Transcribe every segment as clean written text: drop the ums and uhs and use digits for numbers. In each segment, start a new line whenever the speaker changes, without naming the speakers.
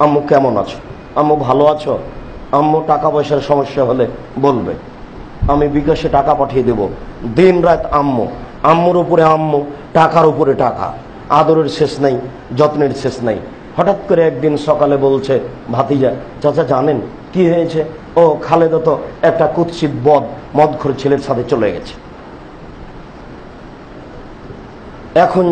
আম্মু কেমন আছো, আম্মু ভালো আছো, আম্মু টাকা পয়সার সমস্যা হলে বলবে, আমি বিকাশে টাকা পাঠিয়ে দেব। দিন রাত আম্মু, আম্মুর উপরে আম্মু, টাকার উপরে টাকা, আদরের শেষ নাই, যত্নের শেষ নাই। হঠাৎ করে একদিন সকালে বলছে ভাতিজা, চাচা জানেন কি হয়েছে? ও খালেদা তো একটা কুৎসিত মদখোর ছেলের সাথে চলে গেছে। এখন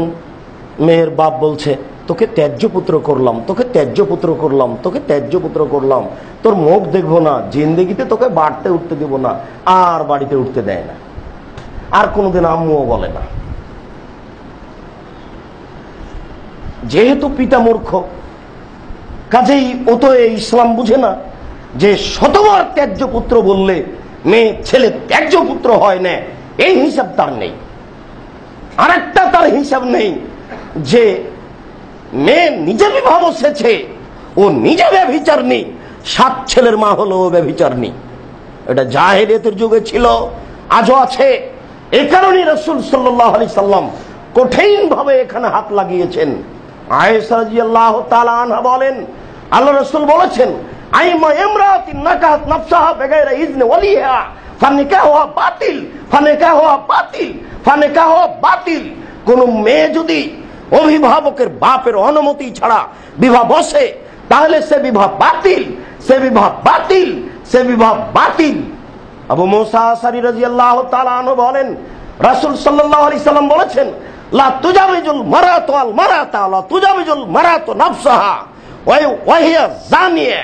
মেয়ের বাপ বলছে, তোকে ত্যায্য পুত্র করলাম, তোকে ত্যায্য পুত্র করলাম, তোকে ত্যায্য পুত্র করলাম, তোর মুখ দেখবো না, জিন্দেগিতে তোকে বাড়তে উঠতে দিব না। আর বাড়িতে উঠতে দেয় না, আর কোনোদিন আম্মুও বলে না। যেহেতু পিতা মূর্খ, কাজেই ও তো এই ইসলাম বুঝে না যে শতবার ত্যায্য পুত্র বললে মেয়ে ছেলে ত্যায্য পুত্র হয় না, এই হিসাব তার নেই। আরেকটা তার হিসাব নেই যে মেয়ে নিজে বিবাহ বসেছে, ও নিজে ব্যভিচারনি, 7 ছেলের মা হলো ও ব্যভিচারনি। এটা জাহেলিয়াতের যুগে ছিল, আজও আছে। এই কারণে রাসূল সাল্লাল্লাহু আলাইহি সাল্লাম কঠিন ভাবে এখানে হাত লাগিয়েছেন। আয়েশা রাদিয়াল্লাহু তাআলা আনহা বলেন, আল্লাহ রাসূল বলেছেন, আইমা ইমরাতিন নাকাহাত নাফসাহা বিগাইরি ইজনি ওয়ালিহা ফানিকাহুহা বাতিল, ফানিকাহুহা বাতিল, ফানিকাহুহা বাতিল। কোন মেয়ে যদি অভিভাবকের বাপের অনুমতি ছাড়া বিবাহ বসে, তাহলে সে বিবাহ বাতিল, সে বিবাহ বাতিল, সে বিবাহ বাতিল। আবু মুসা আশআরী রাদিয়াল্লাহু তাআলা আনহু বলেন, রাসূল সাল্লাল্লাহু আলাইহি সাল্লাম বলেছেন, লা তুজাবিজুল মারাতু আল মারাতা লা তুজাবিজুল মারাতু নাফসাহা ওয়া হিয়া জানিয়া।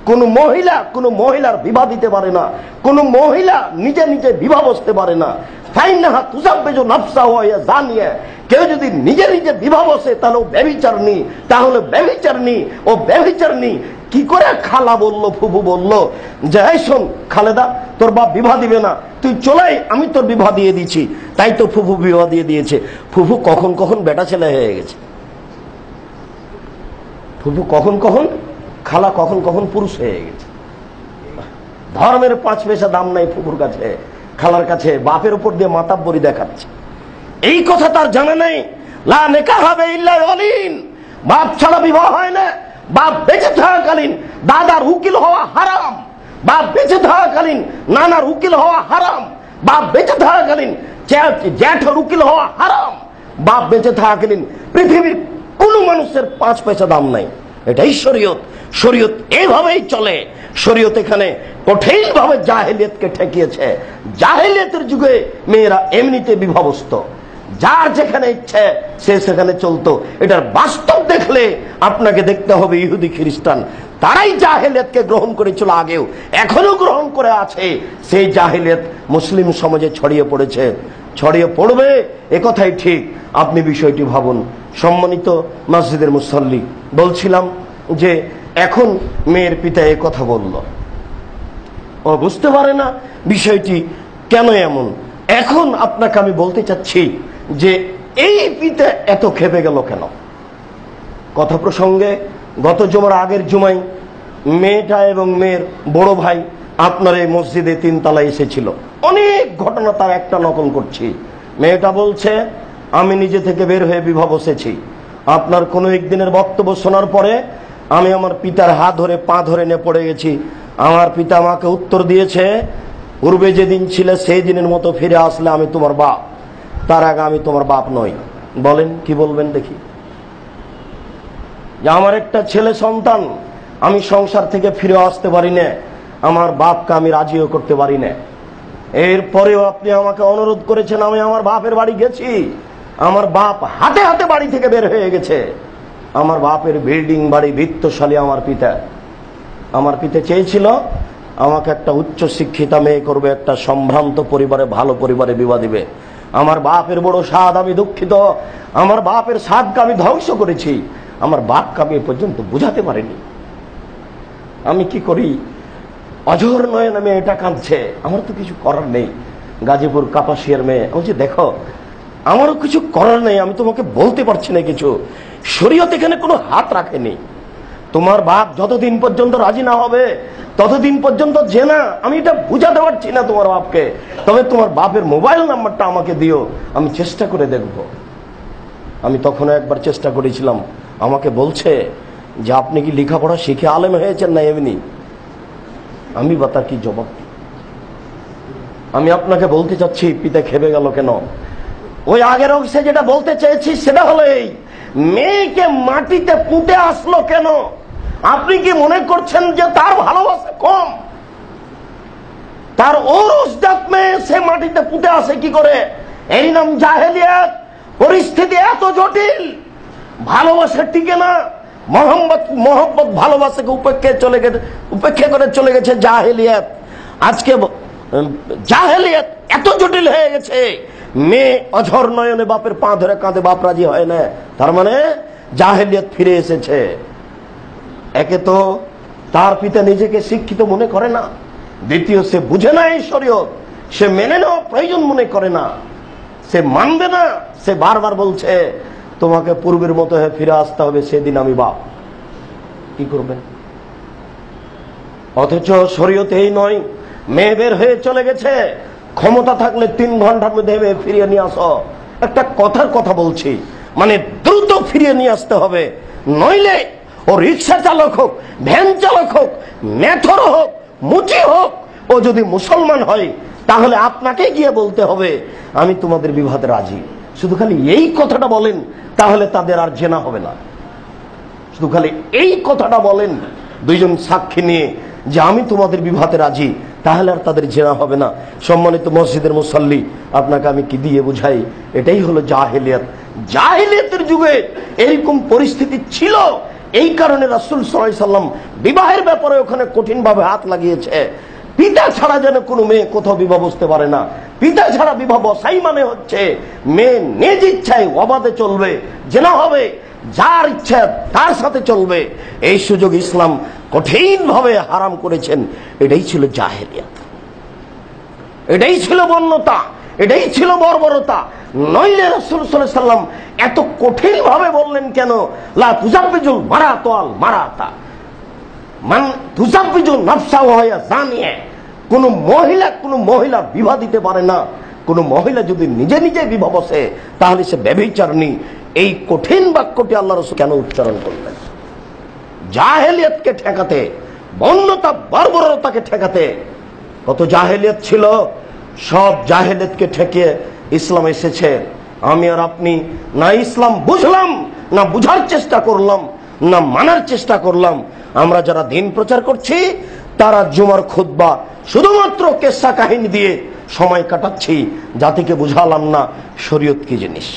কোন মহিলার বিবাহ দিতে পারে না, কোন মহিলা নিজে নিজে বিবাহ বসতে পারে না। ফাইনাহা তুজাবিজু নাফসাহা ওয়া হিয়া জানিয়া। কেউ যদি নিজে নিজে বিবাহ বসে তাহলে ও ব্যভিচারনী, তাহলে ব্যভিচারনী, ও ব্যভিচারনী। কি করে খালা বলল, ফুফু বলল যে এই শোন খালেদা, তোর বাপ বিবাহ দিবে না, তুই চলে আয়, আমি তোর বিবাহ দিয়ে দিচ্ছি। তাই তো ফুফু বিবাহ দিয়ে দিয়েছে। ফুফু কখন কখন বেটা ছেলে হয়ে গেছে, ফুফু কখন কখন, খালা কখন কখন পুরুষ হয়ে গেছে। ধর্মের 5 পয়সা দাম নাই ফুফুর কাছে, খালার কাছে, বাপের উপর দিয়ে মাতাব্বরি দেখাচ্ছে। এই কথা তার জানা নাই। লা নিকাহা ইল্লা ওয়ালিন, বাপ ছাড়া বিবাহ হয় না। বাপ বেঁচে থাকাকালীন দাদার উকিল হওয়া হারাম, বাপ বেঁচে থাকাকালীন নানার উকিল হওয়া হারাম, বাপ বেঁচে থাকাকালীন জ্যাঠের উকিল হওয়া হারাম, বাপ বেঁচে থাকাকালীন পৃথিবীর কোন মানুষের 5 পয়সা দাম নাই। এটাই শরীয়ত। শরীয়ত এইভাবেই চলে। শরীয়ত এখানে কঠিন ভাবে জাহেলিয়াতকে ঠেকিয়েছে। জাহেলিয়াতের যুগে মেয়েরা এমনিতে বিবাহবস্ত, যার যেখানে ইচ্ছে সে সেখানে চলতো। এটার বাস্তব দেখলে আপনাকে দেখতে হবে ইহুদি খ্রিস্টান, তারাই জাহেলিয়াতকে গ্রহণ করেছিল আগেও, এখনো গ্রহণ করে আছে। সেই জাহেলিয়াত মুসলিম সমাজে ছড়িয়ে পড়েছে, ছড়িয়ে পড়বে, একথাই ঠিক। আপনি বিষয়টি ভাবুন। সম্মানিত মসজিদের মুসল্লি, বলছিলাম যে এখন মেয়ের পিতা এ কথা বলল, ও বুঝতে পারে না বিষয়টি কেন এমন। এখন আপনাকে আমি বলতে চাচ্ছি যে এই পিতা এত খেপে গেল কেন। কথা প্রসঙ্গে গত জুমার আগের জুমায় মেয়েটা এবং মেয়ের বড় ভাই আপনার এই মসজিদে 3 তলায় এসেছিল। অনেক ঘটনা তার একটা নকল করছি। মেয়েটা বলছে, আমি নিজে থেকে বের হয়ে বিবাহ বসেছি। আপনার কোনো একদিনের বক্তব্য শোনার পরে আমি আমার পিতার হাত ধরে পা ধরে নিয়ে পড়ে গেছি। আমার পিতা আমাকে উত্তর দিয়েছে, পূর্বে যেদিন ছিলে সেই দিনের মতো ফিরে আসলে আমি তোমার বাপ, তার আগে আমি তোমার বাপ নই। বলেন কি বলবেন দেখি। যে আমার একটা ছেলে সন্তান, আমি সংসার থেকে ফিরে আসতে পারি না, আমার বাপকে আমি রাজিও করতে পারি না। এরপরেও আপনি আমাকে অনুরোধ করেছেন, আমি আমার বাপের বাড়ি গেছি। আমার বাপ হাতে হাতে বাড়ি থেকে বের হয়ে গেছে। আমার বাপের বিল্ডিং বাড়ি, বৃত্তশালী আমার পিতা। আমার পিতা চেয়েছিল আমাকে একটা উচ্চ শিক্ষিতা মেয়ে করবে, একটা সম্ভ্রান্ত পরিবারে, ভালো পরিবারে বিবাহ দিবে। আমার বাপের বড় স্বাদ, আমি দুঃখিত। আমার বাপের স্বাদকে আমি ধ্বংস করেছি। আমার বাপকে আমি এ পর্যন্ত বুঝাতে পারিনি। আমি কি করি? অঝোর নয়নে মেয়েটা কাঁদছে, আমার তো কিছু করার নেই। গাজীপুর কাপাসিয়ার মেয়ে। বলছি দেখো, আমারও কিছু করার নেই, আমি তোমাকে বলতে পারছি না কিছু। শরীয়ত এখানে কোনো হাত রাখেনি। তোমার বাপ যতদিন পর্যন্ত রাজি না হবে ততদিন পর্যন্ত যে না, আমি এটা বুঝাতে পারছি না তোমার বাপকে। তবে তোমার বাপের মোবাইল নাম্বারটা আমাকে দিও, আমি চেষ্টা করে দেখব। আমি তখন একবার চেষ্টা করেছিলাম। আমাকে বলছে যে আপনি কি লেখাপড়া শিখে আলেম হয়েছেন না এমনি? আমি বা তার কি জবাব দিই? আমি আপনাকে বলতে চাচ্ছি, পিতা খেপে গেল কেন? ওই আগের অংশে যেটা বলতে চেয়েছি সেটা হলো এই, মেয়েকে মাটিতে পুঁতে আসলো কেন? আপনি কি মনে করছেন যে তার ভালোবাসা কম? তার ওরসজাত মেয়ে সে মাটিতে পুঁতে আসে কি করে? এই নাম জাহেলিয়াত। পরিস্থিতি এত জটিল, ভালোবাসা টিকে না। মোহাম্মত ভালোবাসাকে উপেক্ষা করে চলে গেছে জাহেলিয়াত। আজকে জাহেলিয়াত এত জটিল হয়ে গেছে, মেয়ে অঝর নয়নে বাপের পা ধরে কাঁদে, বাপ রাজি হয় না। তার মানে জাহেলিয়াত ফিরে এসেছে। একে তো তার পিতা নিজেকে শিক্ষিত মনে করে না, দ্বিতীয় সে বুঝে না এই শরীয়ত, সে মেনে নেওয়া প্রয়োজন মনে করে না, সে মানবে না। সে বারবার বলছে তোমাকে পূর্বের মতো হয়ে ফিরে আসতে হবে, সেদিন আমি বাপ। কি করবেন? অথচ শরীয়তে এই নয়, মেয়ে বের হয়ে চলে গেছে, ক্ষমতা থাকলে 3 ঘন্টার মধ্যে মেয়ে ফিরিয়ে নিয়ে আসো। একটা কথার কথা বলছি, মানে দ্রুত ফিরিয়ে নিয়ে আসতে হবে, নইলে ও রিক্সা চালক হোক, ভ্যান চালক হোক, মেথর হোক, মুচি হোক, ও যদি মুসলমান হয় তাহলে আপনাকে গিয়ে বলতে হবে আমি তোমাদের বিবাহে রাজি। শুধু খালি এই কথাটা বলেন, তাহলে তাদের আর জেনা হবে না। শুধু খালি এই কথাটা বলেন 2 জন সাক্ষী নিয়ে যে আমি তোমাদের বিবাহে রাজি, তাহলে আর তাদের জেনা হবে না। সম্মানিত মসজিদের মুসাল্লি, আপনাকে আমি কি দিয়ে বুঝাই? এটাই হলো জাহেলিয়াত। জাহেলিয়াতের যুগে এরকম পরিস্থিতি ছিল, এই কারণে রাসূল সাল্লাল্লাহু আলাইহি সাল্লাম বিবাহের ব্যাপারে ওখানে কঠিনভাবে হাত লাগিয়েছে। পিতা ছাড়া যেন কোনো মেয়ে কোথাও বিবাহ বসতে পারে না। পিতা ছাড়া বিবাহ বসাই মানে হচ্ছে মেয়ে নিজ ইচ্ছায় অবাধে চলবে, জেনা হবে, যার ইচ্ছা তার সাথে চলবে। এই সুযোগ ইসলাম কঠিনভাবে হারাম করেছেন। এটাই ছিল জাহেলিয়াত, এটাই ছিল বন্যতা, এটাই ছিল বর্বরতা। নইলে রাসূল সাল্লাল্লাহু আলাইহি সাল্লাম এত কঠিন ভাবে বললেন কেন? লা তুজাব্বিজুল মারাতু আল মারাতা মান তুজাব্বিজু নাফসাহু ওয়া জানিয়া। কোন মহিলা বিবাহ দিতে পারে না। কোন মহিলা যদি নিজে নিজে বিবাহ বসে তাহলে সে ব্যভিচারিণী। এই কঠিন বাক্যটি আল্লাহ রাসূল কেন উচ্চারণ করলেন? জাহেলিয়াতকে ঠেকাতে, বন্যতা বর্বরতাকে ঠেকাতে। কত জাহেলিয়াত ছিল, সব জাহেলিয়াতকে ঠেকে ইসলাম এসেছে। আমি আর আপনি না ইসলাম বুঝলাম, না বুঝার চেষ্টা করলাম, না মানার চেষ্টা করলাম। আমরা যারা দিন প্রচার করছি তারা জুমার খুতবা শুধুমাত্র কেসা কাহিনী দিয়ে সময় কাটাচ্ছি, জাতিকে বুঝালাম না শরীয়ত কি জিনিস।